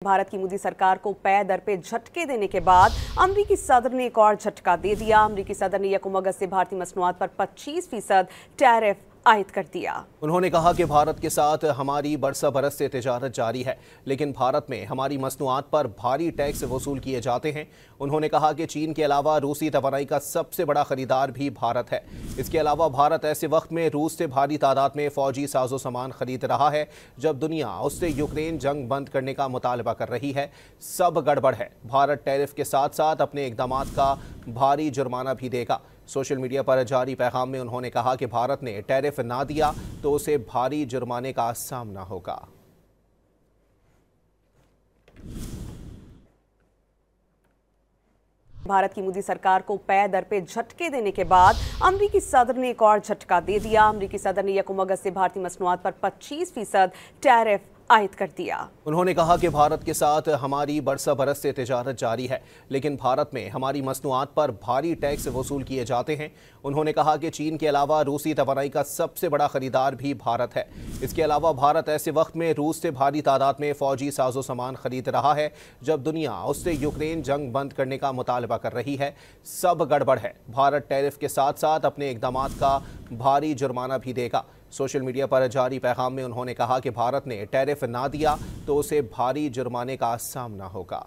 भारत की मोदी सरकार को पै दर पे झटके देने के बाद अमरीकी सदर ने एक और झटका दे दिया। अमरीकी सदर ने यकम अगस्त से भारतीय मसनूआत पर 25% टैरिफ आयद कर दिया। उन्होंने कहा कि भारत के साथ हमारी बरसा बरस से तिजारत जारी है, लेकिन भारत में हमारी मसनूआत पर भारी टैक्स वसूल किए जाते हैं। उन्होंने कहा कि चीन के अलावा रूसी तवानाई का सबसे बड़ा खरीदार भी भारत है। इसके अलावा भारत ऐसे वक्त में रूस से भारी तादाद में फौजी साजो सामान खरीद रहा है जब दुनिया उससे यूक्रेन जंग बंद करने का मुतालबा कर रही है। सब गड़बड़ है। भारत टैरिफ के साथ साथ अपने इकदाम का भारी जुर्माना भी देगा। सोशल मीडिया पर जारी पैगाम में उन्होंने कहा कि भारत ने टैरिफ ना दिया तो उसे भारी जुर्माने का सामना होगा। भारत की मोदी सरकार को पै दर पे झटके देने के बाद अमरीकी सदर ने एक और झटका दे दिया। अमरीकी सदर ने यकम अगस्त से भारतीय मसनूआत पर 25% टैरिफ आयद कर दिया। उन्होंने कहा कि भारत के साथ हमारी बरसा बरस से तिजारत जारी है, लेकिन भारत में हमारी मसनूआत पर भारी टैक्स वसूल किए जाते हैं। उन्होंने कहा कि चीन के अलावा रूसी तवानाई का सबसे बड़ा खरीदार भी भारत है। इसके अलावा भारत ऐसे वक्त में रूस से भारी तादाद में फौजी साजो सामान खरीद रहा है जब दुनिया उससे यूक्रेन जंग बंद करने का मुतालबा कर रही है। सब गड़बड़ है। भारत टैरिफ के साथ साथ अपने इकदाम का भारी जुर्माना भी देगा। सोशल मीडिया पर जारी पैगाम में उन्होंने कहा कि भारत ने टैरिफ ना दिया तो उसे भारी जुर्माने का सामना होगा।